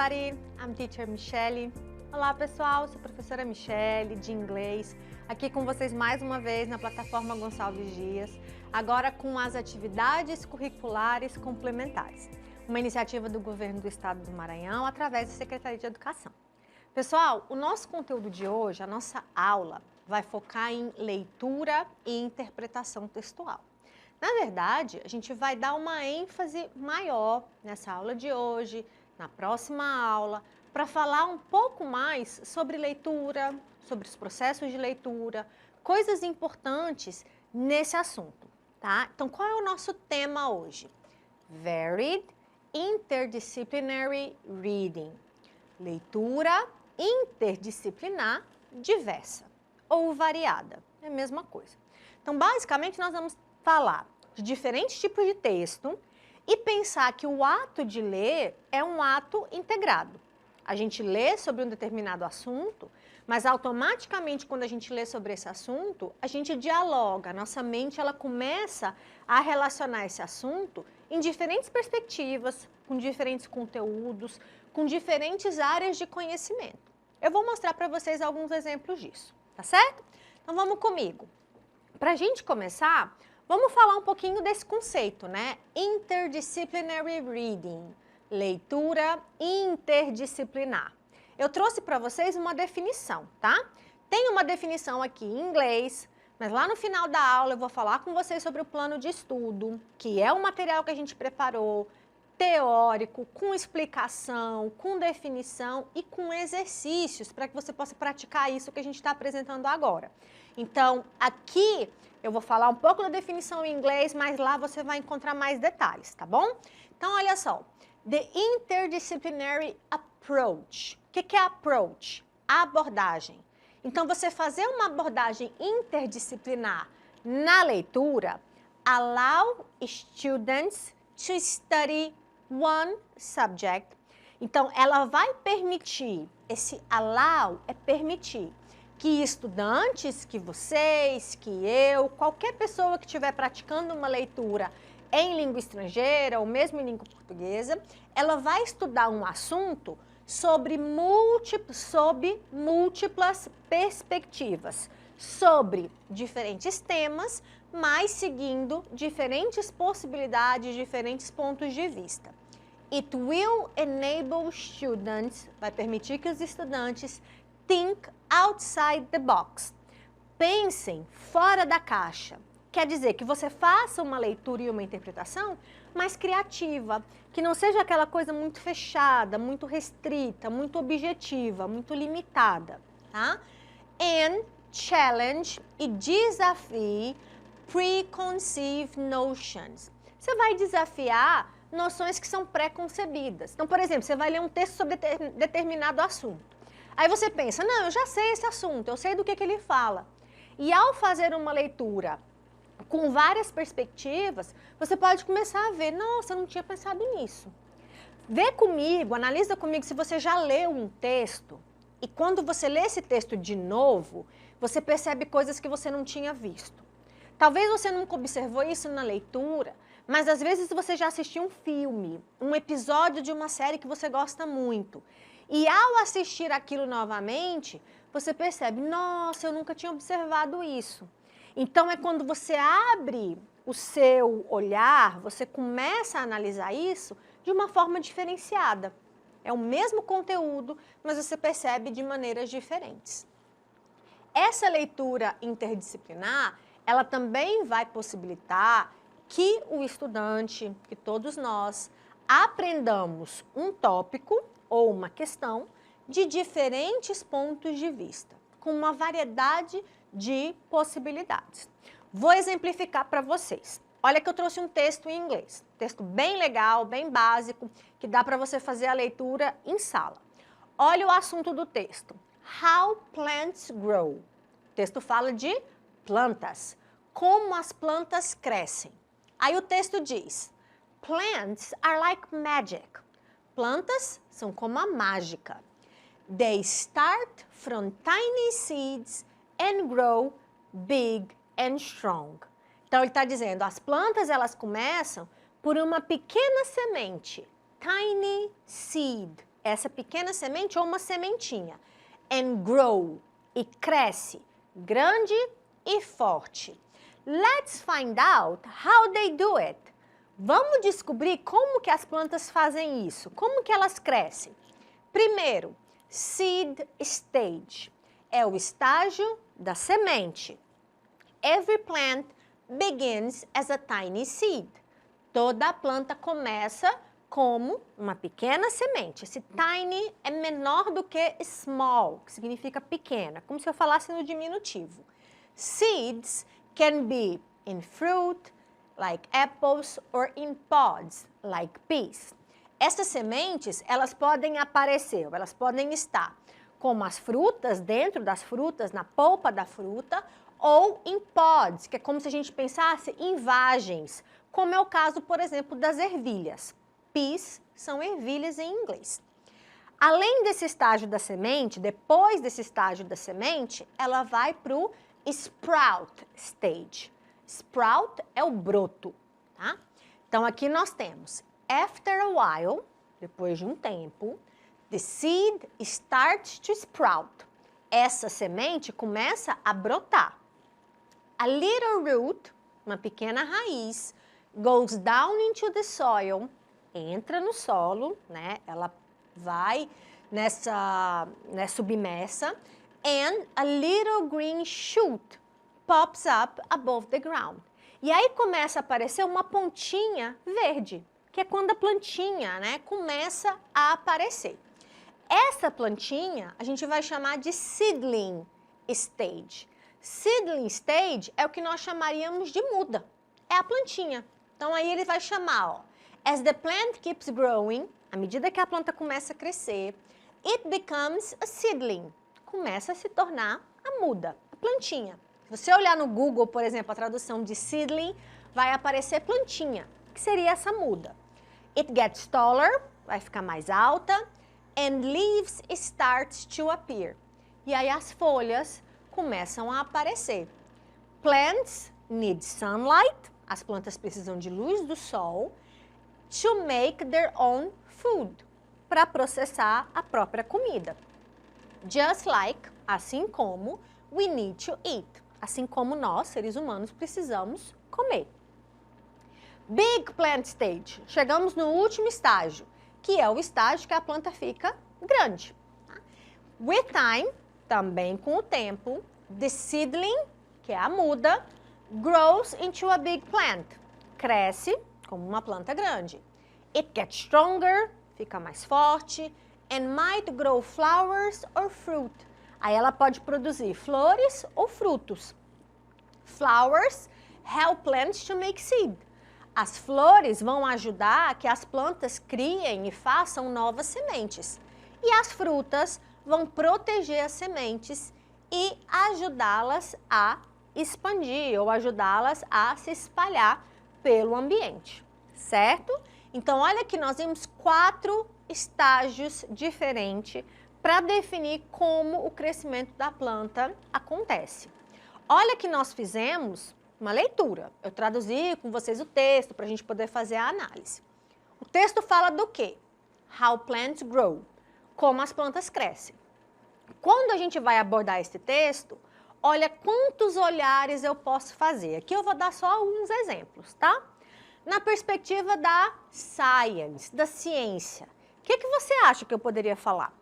everybody, I'm Teacher Michelle. Olá pessoal, sou a professora Michelle de inglês, aqui com vocês mais uma vez na plataforma Gonçalves Dias, agora com as atividades curriculares complementares, uma iniciativa do governo do estado do Maranhão através da Secretaria de Educação. Pessoal, o nosso conteúdo de hoje, a nossa aula, vai focar em leitura e interpretação textual. Na verdade, a gente vai dar uma ênfase maior nessa aula de hoje, na próxima aula, para falar um pouco mais sobre leitura, sobre os processos de leitura, coisas importantes nesse assunto, tá? Então, qual é o nosso tema hoje? Varied Interdisciplinary Reading. Leitura interdisciplinar diversa ou variada, é a mesma coisa. Então, basicamente, nós vamos falar de diferentes tipos de texto e pensar que o ato de ler é um ato integrado. A gente lê sobre um determinado assunto, mas automaticamente quando a gente lê sobre esse assunto, a gente dialoga, a nossa mente ela começa a relacionar esse assunto em diferentes perspectivas, com diferentes conteúdos, com diferentes áreas de conhecimento. Eu vou mostrar para vocês alguns exemplos disso, tá certo? Então vamos comigo. Para a gente começar, vamos falar um pouquinho desse conceito, né? Interdisciplinary Reading, leitura interdisciplinar. Eu trouxe para vocês uma definição, tá? Tem uma definição aqui em inglês, mas lá no final da aula eu vou falar com vocês sobre o plano de estudo, que é o material que a gente preparou, teórico, com explicação, com definição e com exercícios, para que você possa praticar isso que a gente está apresentando agora. Então, aqui eu vou falar um pouco da definição em inglês, mas lá você vai encontrar mais detalhes, tá bom? Então, olha só. The interdisciplinary approach. O que é approach? Abordagem. Então, você fazer uma abordagem interdisciplinar na leitura allow students to study one subject. Então, ela vai permitir, esse allow é permitir, que estudantes, que vocês, que eu, qualquer pessoa que estiver praticando uma leitura em língua estrangeira ou mesmo em língua portuguesa, ela vai estudar um assunto sob múltiplas perspectivas, sobre diferentes temas, mas seguindo diferentes possibilidades, diferentes pontos de vista. It will enable students, vai permitir que os estudantes think outside the box. Pensem fora da caixa. Quer dizer que você faça uma leitura e uma interpretação mais criativa, que não seja aquela coisa muito fechada, muito restrita, muito objetiva, muito limitada, tá? And challenge e desafie preconceived notions. Você vai desafiar noções que são pré-concebidas. Então, por exemplo, você vai ler um texto sobre determinado assunto. Aí você pensa, não, eu já sei esse assunto, eu sei do que ele fala. E ao fazer uma leitura com várias perspectivas, você pode começar a ver, nossa, eu não tinha pensado nisso. Vê comigo, analisa comigo se você já leu um texto e quando você lê esse texto de novo, você percebe coisas que você não tinha visto. Talvez você nunca observou isso na leitura, mas às vezes você já assistiu um filme, um episódio de uma série que você gosta muito. E ao assistir aquilo novamente, você percebe, nossa, eu nunca tinha observado isso. Então é quando você abre o seu olhar, você começa a analisar isso de uma forma diferenciada. É o mesmo conteúdo, mas você percebe de maneiras diferentes. Essa leitura interdisciplinar, ela também vai possibilitar que o estudante, que todos nós, aprendamos um tópico ou uma questão de diferentes pontos de vista, com uma variedade de possibilidades. Vou exemplificar para vocês. Olha que eu trouxe um texto em inglês, texto bem legal, bem básico, que dá para você fazer a leitura em sala. Olha o assunto do texto. How plants grow. O texto fala de plantas, como as plantas crescem. Aí o texto diz, plants are like magic. Plantas são como a mágica. They start from tiny seeds and grow big and strong. Então ele está dizendo, as plantas elas começam por uma pequena semente, tiny seed, essa pequena semente ou uma sementinha. And grow, e cresce, grande e forte. Let's find out how they do it. Vamos descobrir como que as plantas fazem isso, como que elas crescem. Primeiro, seed stage, é o estágio da semente. Every plant begins as a tiny seed. Toda planta começa como uma pequena semente. Esse tiny é menor do que small, que significa pequena, como se eu falasse no diminutivo. Seeds can be in fruit, like apples, or in pods, like peas. Essas sementes, elas podem aparecer, elas podem estar como as frutas, dentro das frutas, na polpa da fruta, ou em pods, que é como se a gente pensasse em vagens, como é o caso, por exemplo, das ervilhas. Peas são ervilhas em inglês. Além desse estágio da semente, depois desse estágio da semente, ela vai para o sprout stage. Sprout é o broto, tá? Então, aqui nós temos, after a while, depois de um tempo, the seed starts to sprout. Essa semente começa a brotar. A little root, uma pequena raiz, goes down into the soil, entra no solo, né? Ela vai submersa, and a little green shoot pops up above the ground. E aí começa a aparecer uma pontinha verde, que é quando a plantinha, né, começa a aparecer. Essa plantinha a gente vai chamar de seedling stage. Seedling stage é o que nós chamaríamos de muda, é a plantinha. Então aí ele vai chamar, ó, as the plant keeps growing, à medida que a planta começa a crescer, it becomes a seedling, começa a se tornar a muda, a plantinha. Se você olhar no Google, por exemplo, a tradução de seedling, vai aparecer plantinha, que seria essa muda. It gets taller, vai ficar mais alta, and leaves start to appear. E aí as folhas começam a aparecer. Plants need sunlight, as plantas precisam de luz do sol, to make their own food, para processar a própria comida. Just like, assim como, we need to eat, assim como nós, seres humanos, precisamos comer. Big plant stage, chegamos no último estágio, que é o estágio que a planta fica grande. With time, também com o tempo, the seedling, que é a muda, grows into a big plant, cresce como uma planta grande. It gets stronger, fica mais forte, and might grow flowers or fruit. Aí ela pode produzir flores ou frutos. Flowers help plants to make seed. As flores vão ajudar a que as plantas criem e façam novas sementes. E as frutas vão proteger as sementes e ajudá-las a expandir ou ajudá-las a se espalhar pelo ambiente, certo? Então, olha que nós vimos 4 estágios diferentes para definir como o crescimento da planta acontece. Olha que nós fizemos uma leitura. Eu traduzi com vocês o texto para a gente poder fazer a análise. O texto fala do quê? How plants grow. Como as plantas crescem. Quando a gente vai abordar esse texto, olha quantos olhares eu posso fazer. Aqui eu vou dar só alguns exemplos, tá? Na perspectiva da science, da ciência. O que você acha que eu poderia falar?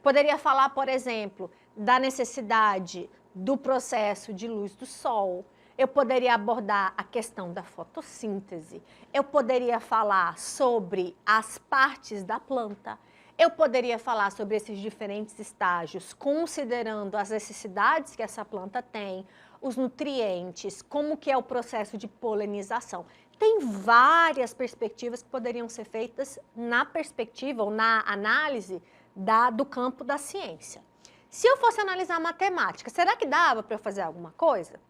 Poderia falar, por exemplo, da necessidade do processo de luz do sol. Eu poderia abordar a questão da fotossíntese. Eu poderia falar sobre as partes da planta. Eu poderia falar sobre esses diferentes estágios, considerando as necessidades que essa planta tem, os nutrientes, como que é o processo de polinização. Tem várias perspectivas que poderiam ser feitas na perspectiva ou na análise do campo da ciência. Se eu fosse analisar matemática, será que dava para eu fazer alguma coisa?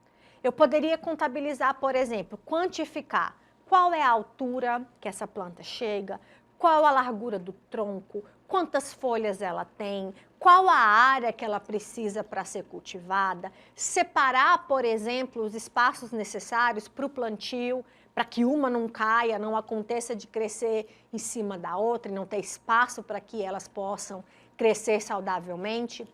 Eu poderia contabilizar, por exemplo, quantificar qual é a altura que essa planta chega, qual a largura do tronco, quantas folhas ela tem, qual a área que ela precisa para ser cultivada, separar, por exemplo, os espaços necessários para o plantio, para que uma não caia, não aconteça de crescer em cima da outra e não ter espaço para que elas possam crescer saudavelmente.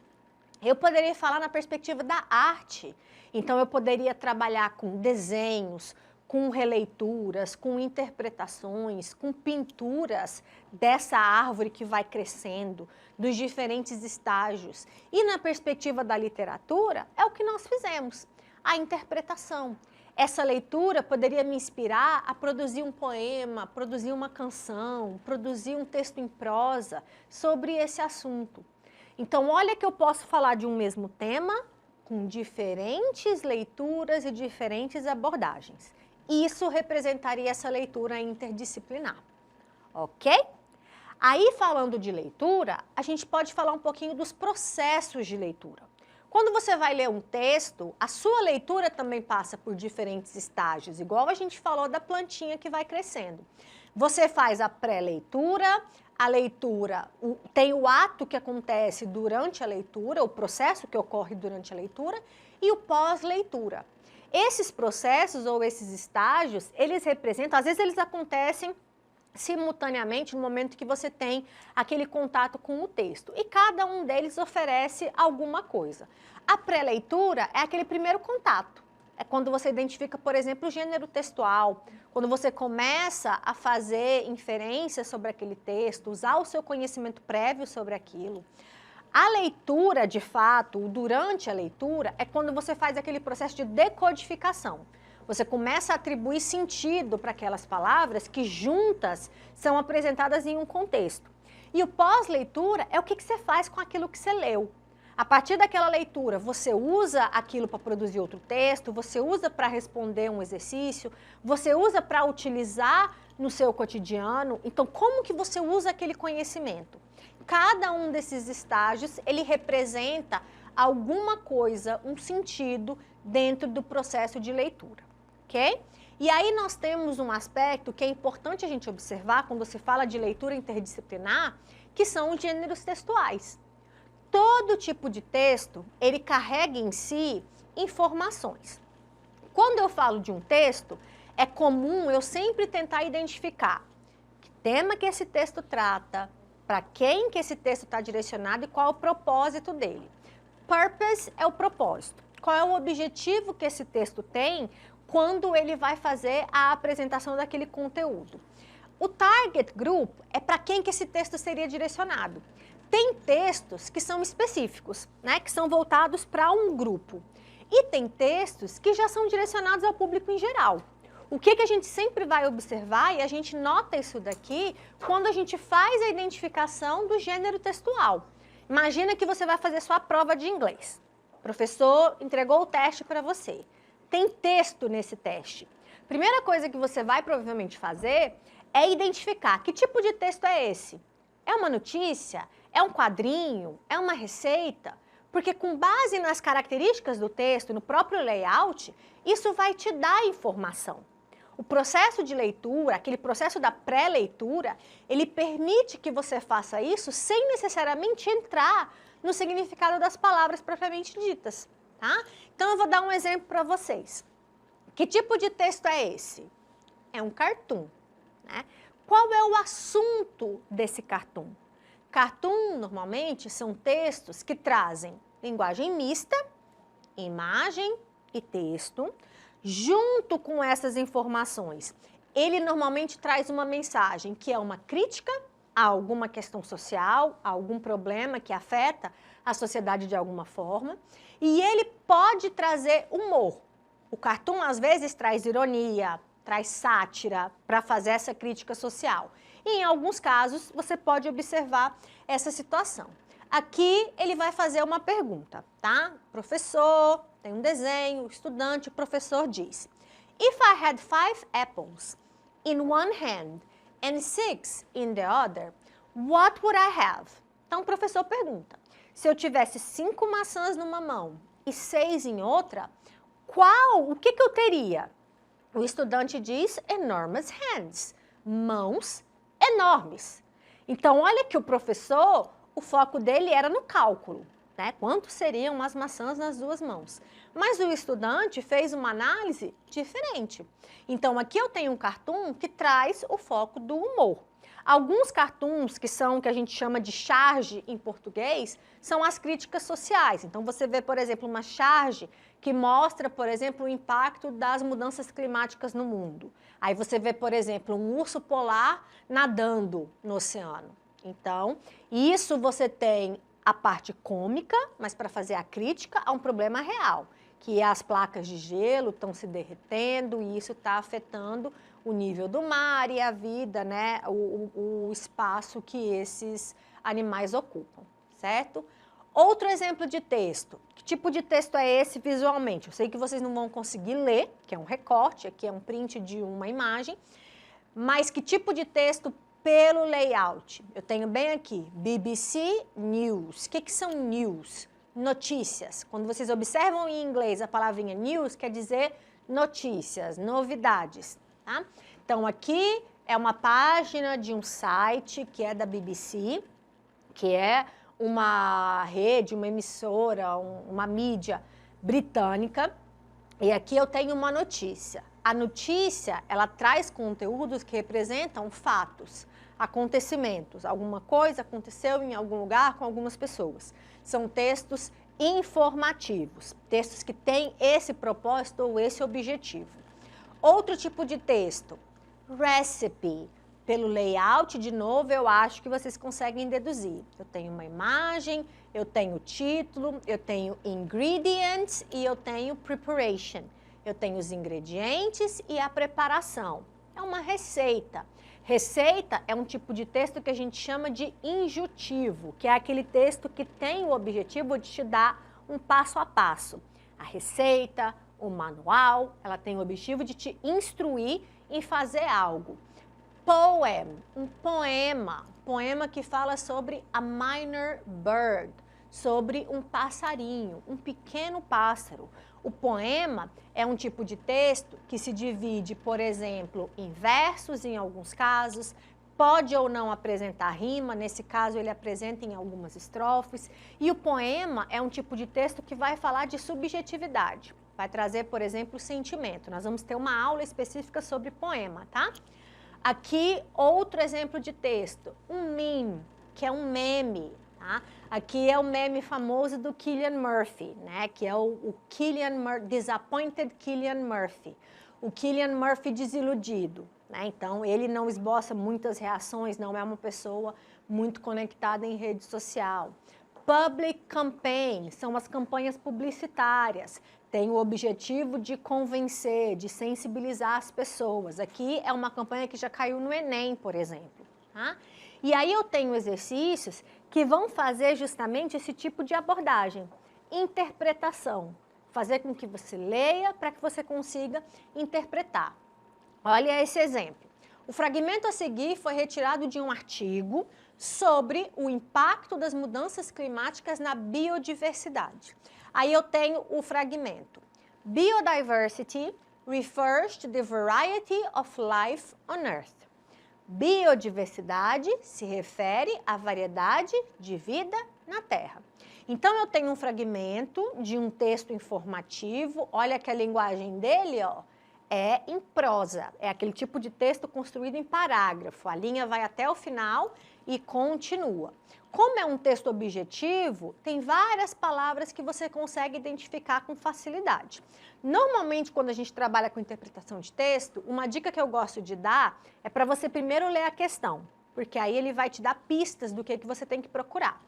Eu poderia falar na perspectiva da arte, então eu poderia trabalhar com desenhos, com releituras, com interpretações, com pinturas dessa árvore que vai crescendo, dos diferentes estágios. E na perspectiva da literatura, é o que nós fizemos, a interpretação. Essa leitura poderia me inspirar a produzir um poema, produzir uma canção, produzir um texto em prosa sobre esse assunto. Então, olha que eu posso falar de um mesmo tema com diferentes leituras e diferentes abordagens. Isso representaria essa leitura interdisciplinar, ok? Aí, falando de leitura, a gente pode falar um pouquinho dos processos de leitura. Quando você vai ler um texto, a sua leitura também passa por diferentes estágios, igual a gente falou da plantinha que vai crescendo. Você faz a pré-leitura, a leitura, tem o ato que acontece durante a leitura, o processo que ocorre durante a leitura, e o pós-leitura. Esses processos ou esses estágios, eles representam, às vezes eles acontecem simultaneamente no momento que você tem aquele contato com o texto. E cada um deles oferece alguma coisa. A pré-leitura é aquele primeiro contato. É quando você identifica, por exemplo, o gênero textual, quando você começa a fazer inferências sobre aquele texto, usar o seu conhecimento prévio sobre aquilo. A leitura, de fato, durante a leitura, é quando você faz aquele processo de decodificação. Você começa a atribuir sentido para aquelas palavras que juntas são apresentadas em um contexto. E o pós-leitura é o que você faz com aquilo que você leu. A partir daquela leitura, você usa aquilo para produzir outro texto, você usa para responder um exercício, você usa para utilizar no seu cotidiano. Então, como que você usa aquele conhecimento? Cada um desses estágios, ele representa alguma coisa, um sentido dentro do processo de leitura, ok? E aí nós temos um aspecto que é importante a gente observar quando se fala de leitura interdisciplinar, que são os gêneros textuais. Todo tipo de texto, ele carrega em si informações. Quando eu falo de um texto, é comum eu sempre tentar identificar que tema que esse texto trata, para quem que esse texto está direcionado e qual é o propósito dele. Purpose é o propósito. Qual é o objetivo que esse texto tem quando ele vai fazer a apresentação daquele conteúdo. O target group é para quem que esse texto seria direcionado. Tem textos que são específicos, né, que são voltados para um grupo. E tem textos que já são direcionados ao público em geral. O que a gente sempre vai observar, e a gente nota isso daqui, quando a gente faz a identificação do gênero textual. Imagina que você vai fazer sua prova de inglês. O professor entregou o teste para você. Tem texto nesse teste. Primeira coisa que você vai provavelmente fazer é identificar que tipo de texto é esse. É uma notícia? É um quadrinho? É uma receita? Porque com base nas características do texto, no próprio layout, isso vai te dar informação. O processo de leitura, aquele processo da pré-leitura, ele permite que você faça isso sem necessariamente entrar no significado das palavras propriamente ditas, tá? Então, eu vou dar um exemplo para vocês. Que tipo de texto é esse? É um cartoon, né? Qual é o assunto desse cartoon? Cartoon, normalmente, são textos que trazem linguagem mista, imagem e texto. Junto com essas informações, ele normalmente traz uma mensagem que é uma crítica a alguma questão social, a algum problema que afeta a sociedade de alguma forma. E ele pode trazer humor. O cartoon, às vezes, traz ironia, traz sátira para fazer essa crítica social. E, em alguns casos, você pode observar essa situação. Aqui, ele vai fazer uma pergunta, tá? Professor, tem um desenho, o estudante, o professor diz: If I had 5 apples in one hand and 6 in the other, what would I have? Então, o professor pergunta: se eu tivesse 5 maçãs numa mão e 6 em outra, o que eu teria? O estudante diz enormous hands, mãos enormes. Então, olha que o professor, o foco dele era no cálculo, né? Quanto seriam as maçãs nas duas mãos. Mas o estudante fez uma análise diferente. Então, aqui eu tenho um cartoon que traz o foco do humor. Alguns cartoons que a gente chama de charge em português, são as críticas sociais. Então, você vê, por exemplo, uma charge que mostra, por exemplo, o impacto das mudanças climáticas no mundo. Aí você vê, por exemplo, um urso polar nadando no oceano. Então, isso você tem a parte cômica, mas para fazer a crítica a um problema real, que as placas de gelo estão se derretendo e isso está afetando o nível do mar e a vida, né, o espaço que esses animais ocupam, certo? Outro exemplo de texto. Que tipo de texto é esse visualmente? Eu sei que vocês não vão conseguir ler, que é um recorte, aqui é um print de uma imagem, mas que tipo de texto pelo layout? Eu tenho bem aqui, BBC News. O que são news? Notícias. Quando vocês observam em inglês a palavrinha news, quer dizer notícias, novidades. Tá? Então, aqui é uma página de um site que é da BBC, que é uma rede, uma emissora, uma mídia britânica. E aqui eu tenho uma notícia. A notícia, ela traz conteúdos que representam fatos, acontecimentos. Alguma coisa aconteceu em algum lugar com algumas pessoas. São textos informativos, textos que têm esse propósito ou esse objetivo. Outro tipo de texto, recipe. Pelo layout, de novo, eu acho que vocês conseguem deduzir. Eu tenho uma imagem, eu tenho título, eu tenho ingredients e eu tenho preparation. Eu tenho os ingredientes e a preparação. É uma receita. Receita é um tipo de texto que a gente chama de injutivo, que é aquele texto que tem o objetivo de te dar um passo a passo. A receita, o manual, ela tem o objetivo de te instruir em fazer algo. Poem, um poema que fala sobre a minor bird, sobre um passarinho, um pequeno pássaro. O poema é um tipo de texto que se divide, por exemplo, em versos em alguns casos, pode ou não apresentar rima, nesse caso ele apresenta em algumas estrofes, e o poema é um tipo de texto que vai falar de subjetividade, vai trazer, por exemplo, sentimento. Nós vamos ter uma aula específica sobre poema, tá? Aqui, outro exemplo de texto, um meme, que é um meme, tá? Aqui é o meme famoso do Cillian Murphy, né? Que é o Disappointed Cillian Murphy. O Cillian Murphy desiludido, né? Então, ele não esboça muitas reações, não é uma pessoa muito conectada em rede social. Public campaign, são as campanhas publicitárias. Tem o objetivo de convencer, de sensibilizar as pessoas. Aqui é uma campanha que já caiu no Enem, por exemplo. Tá? E aí eu tenho exercícios que vão fazer justamente esse tipo de abordagem. Interpretação. Fazer com que você leia para que você consiga interpretar. Olha esse exemplo. O fragmento a seguir foi retirado de um artigo sobre o impacto das mudanças climáticas na biodiversidade. Aí eu tenho o fragmento. Biodiversity refers to the variety of life on Earth. Biodiversidade se refere à variedade de vida na Terra. Então, eu tenho um fragmento de um texto informativo. Olha que a linguagem dele, ó, é em prosa. É aquele tipo de texto construído em parágrafo. A linha vai até o final e continua. Como é um texto objetivo, tem várias palavras que você consegue identificar com facilidade. Normalmente, quando a gente trabalha com interpretação de texto, uma dica que eu gosto de dar é para você primeiro ler a questão, porque aí ele vai te dar pistas do que você tem que procurar.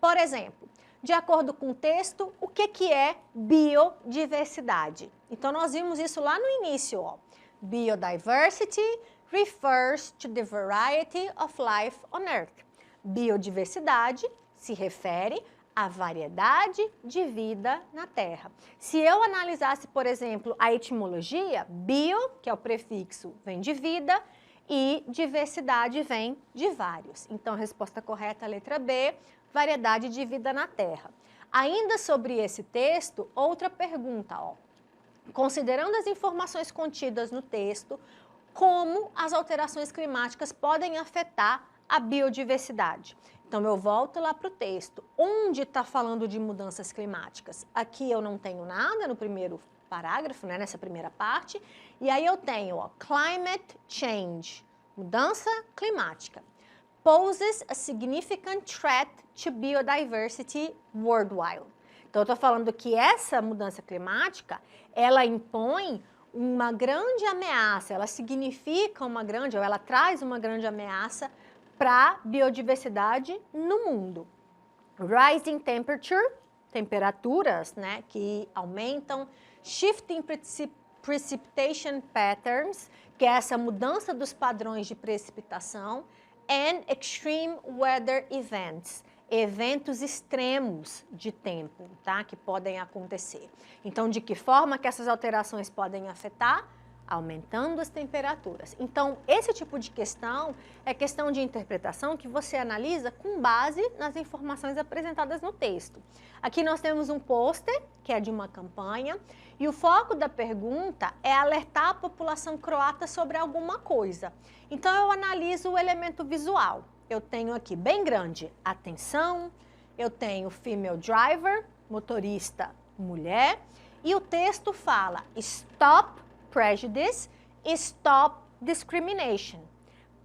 Por exemplo, de acordo com o texto, o que é biodiversidade? Então, nós vimos isso lá no início, ó. Biodiversity refers to the variety of life on Earth. Biodiversidade se refere à variedade de vida na Terra. Se eu analisasse, por exemplo, a etimologia, bio, que é o prefixo, vem de vida, e diversidade vem de vários. Então, a resposta correta é a letra B, variedade de vida na Terra. Ainda sobre esse texto, outra pergunta, ó. Considerando as informações contidas no texto, como as alterações climáticas podem afetar a biodiversidade. Então, eu volto lá para o texto. Onde está falando de mudanças climáticas? Aqui eu não tenho nada no primeiro parágrafo, né, nessa primeira parte. E aí eu tenho, ó, climate change, mudança climática, poses a significant threat to biodiversity worldwide. Então, eu estou falando que essa mudança climática, ela impõe uma grande ameaça, ela significa uma grande, ou ela traz uma grande ameaça para a biodiversidade no mundo. Rising temperature, temperaturas, né, que aumentam, shifting precipitation patterns, que é essa mudança dos padrões de precipitação, and extreme weather events, eventos extremos de tempo, tá, que podem acontecer. Então, de que forma que essas alterações podem afetar? Aumentando as temperaturas. Então, esse tipo de questão é questão de interpretação que você analisa com base nas informações apresentadas no texto. Aqui nós temos um pôster, que é de uma campanha, e o foco da pergunta é alertar a população croata sobre alguma coisa. Então, eu analiso o elemento visual. Eu tenho aqui bem grande, atenção, eu tenho female driver, motorista mulher, e o texto fala stop prejudice, stop discrimination.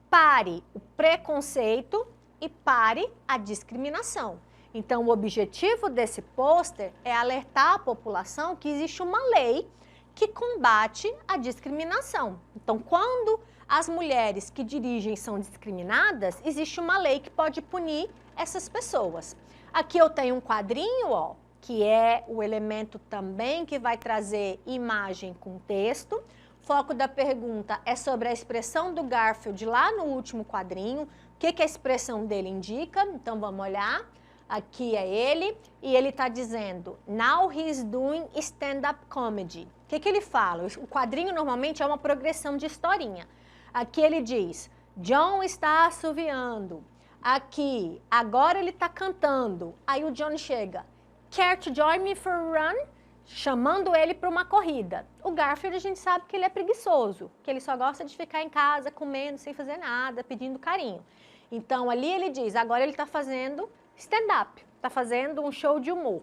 Pare o preconceito e pare a discriminação. Então, o objetivo desse pôster é alertar a população que existe uma lei que combate a discriminação. Então, quando as mulheres que dirigem são discriminadas, existe uma lei que pode punir essas pessoas. Aqui eu tenho um quadrinho, ó, que é o elemento também que vai trazer imagem com texto. Foco da pergunta é sobre a expressão do Garfield lá no último quadrinho. O que a expressão dele indica? Então, vamos olhar. Aqui é ele, e ele está dizendo, now he's doing stand-up comedy. O que ele fala? O quadrinho normalmente é uma progressão de historinha. Aqui ele diz, John está assoviando. Aqui, agora ele está cantando. Aí o John chega, care to join me for a run? Chamando ele para uma corrida. O Garfield, a gente sabe que ele é preguiçoso, que ele só gosta de ficar em casa, comendo, sem fazer nada, pedindo carinho. Então, ali ele diz, agora ele está fazendo stand-up, está fazendo um show de humor.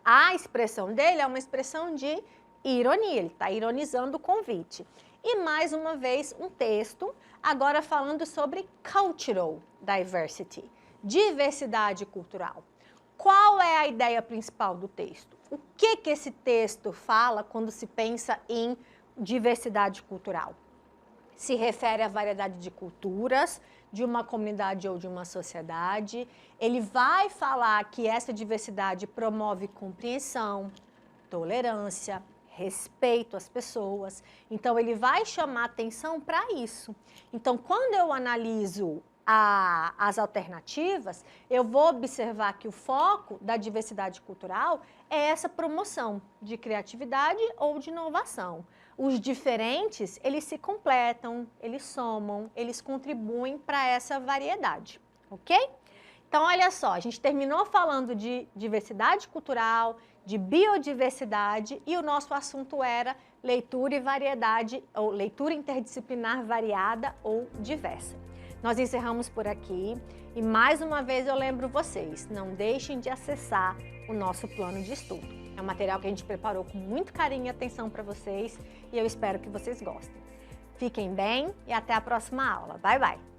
A expressão dele é uma expressão de ironia, ele está ironizando o convite. E, mais uma vez, um texto, agora falando sobre cultural diversity, diversidade cultural. Qual é a ideia principal do texto? O que esse texto fala quando se pensa em diversidade cultural? Se refere à variedade de culturas, de uma comunidade ou de uma sociedade. Ele vai falar que essa diversidade promove compreensão, tolerância, respeito às pessoas. Então, ele vai chamar atenção para isso. Então, quando eu analiso as alternativas, eu vou observar que o foco da diversidade cultural é essa promoção de criatividade ou de inovação. Os diferentes, eles se completam, eles somam, eles contribuem para essa variedade, ok? Então, olha só, a gente terminou falando de diversidade cultural, de biodiversidade, e o nosso assunto era leitura e variedade, ou leitura interdisciplinar variada ou diversa. Nós encerramos por aqui e mais uma vez eu lembro vocês, não deixem de acessar o nosso plano de estudo. É um material que a gente preparou com muito carinho e atenção para vocês e eu espero que vocês gostem. Fiquem bem e até a próxima aula. Bye, bye!